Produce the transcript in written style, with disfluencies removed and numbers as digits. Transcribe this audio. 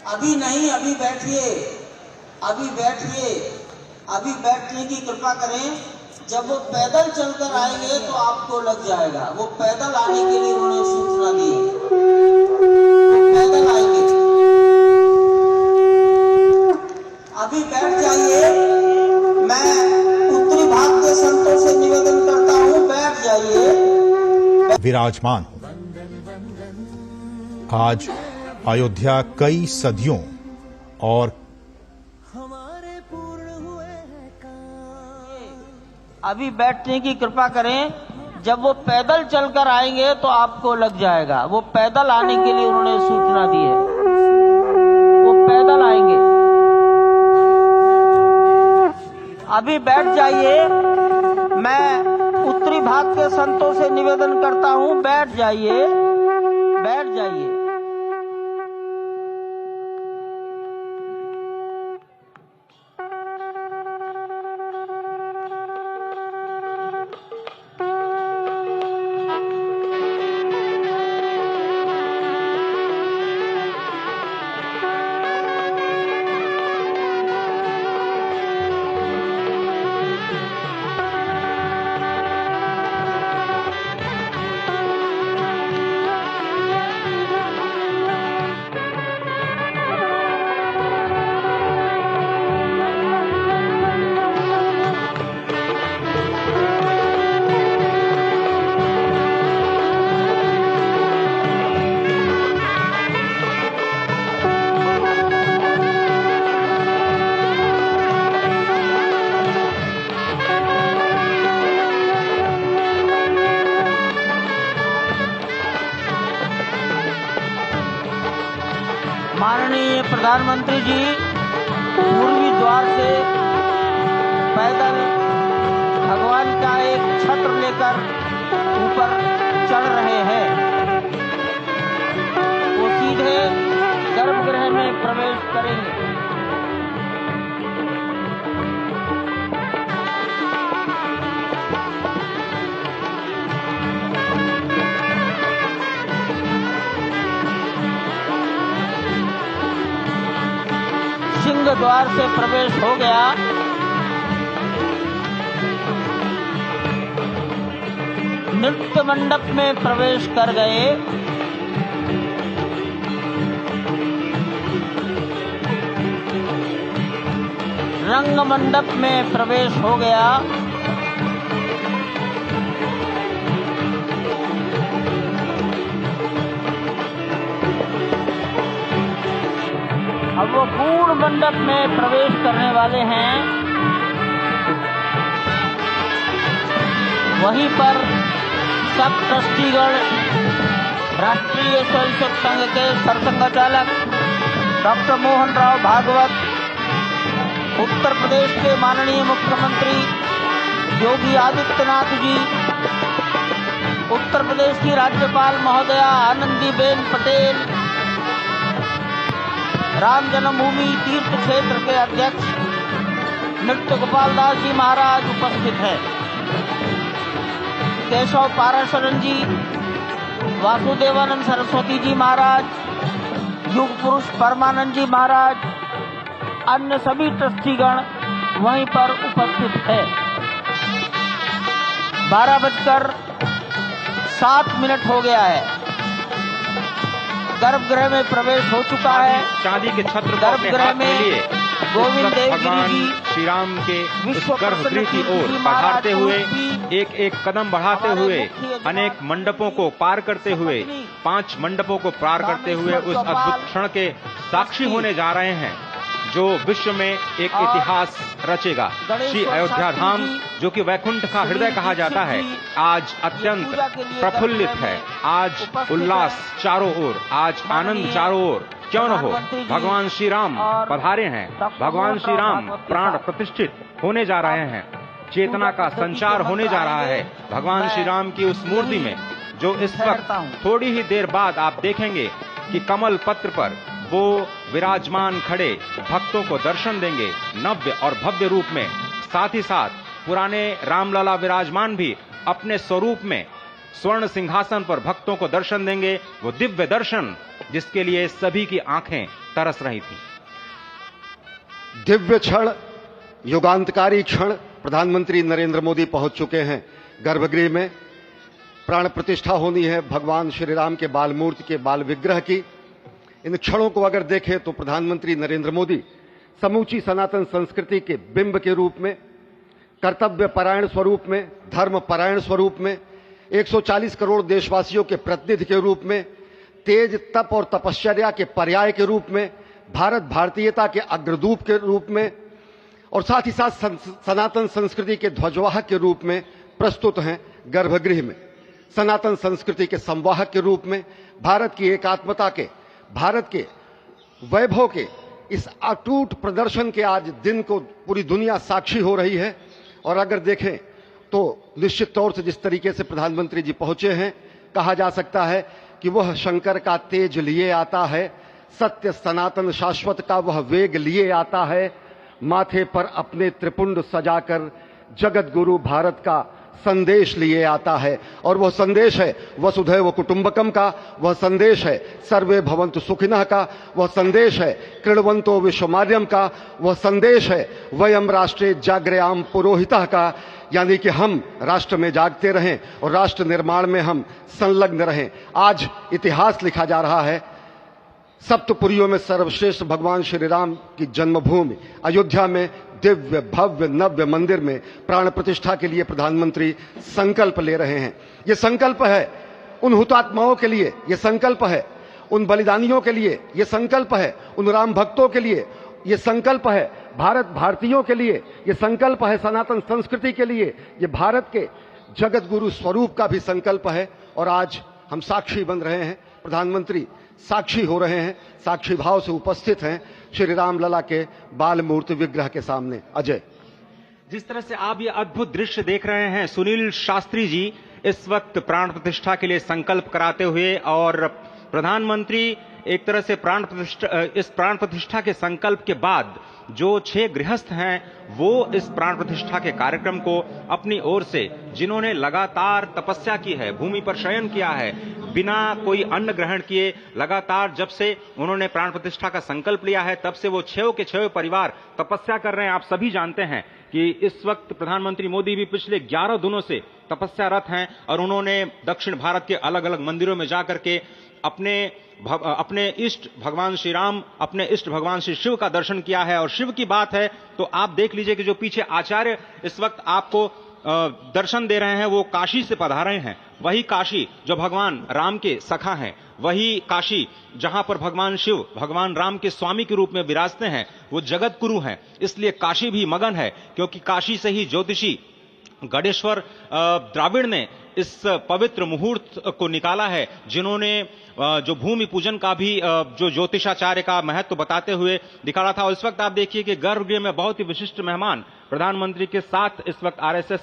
अभी नहीं, अभी बैठिए, अभी बैठिए, अभी बैठने की कृपा करें। जब वो पैदल चलकर आएंगे तो आपको लग जाएगा। वो पैदल आने के लिए उन्होंने सूचना दी है, वो पैदल आएंगे। अभी बैठ जाइए। मैं उत्तरी भाग के संतों से निवेदन करता हूं, बैठ जाइए। विराजमान आज अयोध्या कई सदियों और अभी बैठने की कृपा करें। जब वो पैदल चलकर आएंगे तो आपको लग जाएगा। वो पैदल आने के लिए उन्होंने सूचना दी है, वो पैदल आएंगे। अभी बैठ जाइए। मैं उत्तरी भाग के संतों से निवेदन करता हूं, बैठ जाइए, बैठ जाइए। माननीय प्रधानमंत्री जी पूर्वी द्वार से पैदल भगवान का एक छत्र लेकर ऊपर चढ़ रहे हैं। वो सीधे गर्भगृह में प्रवेश करेंगे। सिंह द्वार से प्रवेश हो गया। नृत्य मंडप में प्रवेश कर गए। रंग मंडप में प्रवेश हो गया। अब वो पूर्ण मंडप में प्रवेश करने वाले हैं। वहीं पर सब ट्रस्टीगण, राष्ट्रीय स्वयंसेवक संघ के सरसंघचालक डॉक्टर मोहन राव भागवत, उत्तर प्रदेश के माननीय मुख्यमंत्री योगी आदित्यनाथ जी, उत्तर प्रदेश की राज्यपाल महोदया आनंदीबेन पटेल, राम जन्मभूमि तीर्थ क्षेत्र के अध्यक्ष नृत्य गोपाल दास जी महाराज उपस्थित हैं। केशव पाराशरन जी, वासुदेवानंद सरस्वती जी महाराज, युग पुरुष परमानंद जी महाराज, अन्य सभी ट्रस्टीगण वहीं पर उपस्थित है। 12:07 हो गया है। गर्भगृह में प्रवेश हो चुका है। चांदी के छत्र को अपने गर्भगृह हाथ में में लिए गोविंद देव भगवान गिरी जी श्री राम के उस विश्व गर्भगृह की प्रसिद्ध ओर जी पधारते महाराज हुए की एक एक कदम बढ़ाते हमारे हुए मुख्य अनेक मंडपों को पार करते हुए 5 मंडपों को पार करते हुए उस अद्भुत क्षण के साक्षी होने जा रहे हैं जो विश्व में एक इतिहास रचेगा। श्री अयोध्या धाम, जो कि वैकुंठ का हृदय कहा जाता है, आज अत्यंत प्रफुल्लित है। आज उल्लास चारों ओर, आज आनंद चारों ओर। क्यों न हो, भगवान श्री राम पधारे हैं। भगवान श्री राम प्राण प्रतिष्ठित होने जा रहे हैं। चेतना का संचार होने जा रहा है भगवान श्री राम की उस मूर्ति में, जो इस वक्त थोड़ी ही देर बाद आप देखेंगे कि कमल पत्र पर वो विराजमान खड़े भक्तों को दर्शन देंगे नव्य और भव्य रूप में। साथ ही साथ पुराने रामलला विराजमान भी अपने स्वरूप में स्वर्ण सिंहासन पर भक्तों को दर्शन देंगे। वो दिव्य दर्शन जिसके लिए सभी की आंखें तरस रही थी। दिव्य क्षण, युगांतकारी क्षण, प्रधानमंत्री नरेंद्र मोदी पहुंच चुके हैं गर्भगृह में। प्राण प्रतिष्ठा होनी है भगवान श्री राम के बाल मूर्ति के बाल विग्रह की। इन क्षणों को अगर देखें तो प्रधानमंत्री नरेंद्र मोदी समूची सनातन संस्कृति के बिंब के रूप में, कर्तव्य परायण स्वरूप में, धर्म परायण स्वरूप में, 140 करोड़ देशवासियों के प्रतिनिधि के रूप में, तेज तप और तपश्चर्या के पर्याय के रूप में, भारत भारतीयता के अग्रदूत के रूप में और साथ ही साथ सनातन संस्कृति के ध्वजवाहक के रूप में प्रस्तुत हैं गर्भगृह में। सनातन संस्कृति के संवाहक के रूप में, भारत की एकात्मता के, भारत के वैभव के इस अटूट प्रदर्शन के आज दिन को पूरी दुनिया साक्षी हो रही है। और अगर देखें तो निश्चित तौर से जिस तरीके से प्रधानमंत्री जी पहुंचे हैं, कहा जा सकता है कि वह शंकर का तेज लिए आता है, सत्य सनातन शाश्वत का वह वेग लिए आता है, माथे पर अपने त्रिपुंड सजाकर जगत गुरु भारत का संदेश लिए आता है। और वह संदेश है वसुधैव कुटुंबकम का, वह संदेश है सर्वे भवन्तु सुखिनः का, वह संदेश है कृण्वन्तो विश्वमार्यम का, वह संदेश है वयम राष्ट्रे जाग्रयाम पुरोहितः का, यानी कि हम राष्ट्र में जागते रहें और राष्ट्र निर्माण में हम संलग्न रहें। आज इतिहास लिखा जा रहा है। सप्तपुरियों में सर्वश्रेष्ठ भगवान श्री राम की जन्मभूमि अयोध्या में दिव्य भव्य नव्य मंदिर में प्राण प्रतिष्ठा के लिए प्रधानमंत्री संकल्प ले रहे हैं। ये संकल्प है उन हुतात्माओं के लिए, ये संकल्प है उन बलिदानियों के लिए, ये संकल्प है उन राम भक्तों के लिए, ये संकल्प है भारत भारतीयों के लिए, ये संकल्प है सनातन संस्कृति के लिए, ये भारत के जगत गुरु स्वरूप का भी संकल्प है। और आज हम साक्षी बन रहे हैं, प्रधानमंत्री साक्षी हो रहे हैं, साक्षी भाव से उपस्थित हैं श्री राम लला के बाल मूर्ति विग्रह के सामने। अजय, जिस तरह से आप ये अद्भुत दृश्य देख रहे हैं, सुनील शास्त्री जी इस वक्त प्राण प्रतिष्ठा के लिए संकल्प कराते हुए, और प्रधानमंत्री एक तरह से इस प्राण प्रतिष्ठा के संकल्प के बाद जो 6 गृहस्थ हैं वो इस प्राण प्रतिष्ठा के कार्यक्रम को अपनी ओर से, जिन्होंने लगातार तपस्या की है, भूमि पर शयन किया है, बिना कोई अन्न ग्रहण किए, लगातार जब से उन्होंने प्राण प्रतिष्ठा का संकल्प लिया है तब से वो 6 के 6 परिवार तपस्या कर रहे हैं। आप सभी जानते हैं कि इस वक्त प्रधानमंत्री मोदी भी पिछले 11 दिनों से तपस्यारत हैं और उन्होंने दक्षिण भारत के अलग अलग मंदिरों में जाकर के अपने इष्ट भगवान श्री राम, अपने इष्ट भगवान श्री शिव का दर्शन किया है। और शिव की बात है तो आप देख लीजिए कि जो पीछे आचार्य इस वक्त आपको दर्शन दे रहे हैं वो काशी से पधारे हैं। वही काशी जो भगवान राम के सखा हैं, वही काशी जहां पर भगवान शिव भगवान राम के स्वामी के रूप में विराजते हैं, वो जगत गुरु हैं। इसलिए काशी भी मगन है, क्योंकि काशी से ही ज्योतिषी गणेश्वर द्राविड़ ने इस पवित्र मुहूर्त को निकाला है, जिन्होंने जो भूमि पूजन का भी जो ज्योतिषाचार्य का महत्व बताते हुए निकाला था। और इस वक्त आप देखिए कि गर्भगृह में बहुत ही विशिष्ट मेहमान प्रधानमंत्री के साथ इस वक्त आरएसएस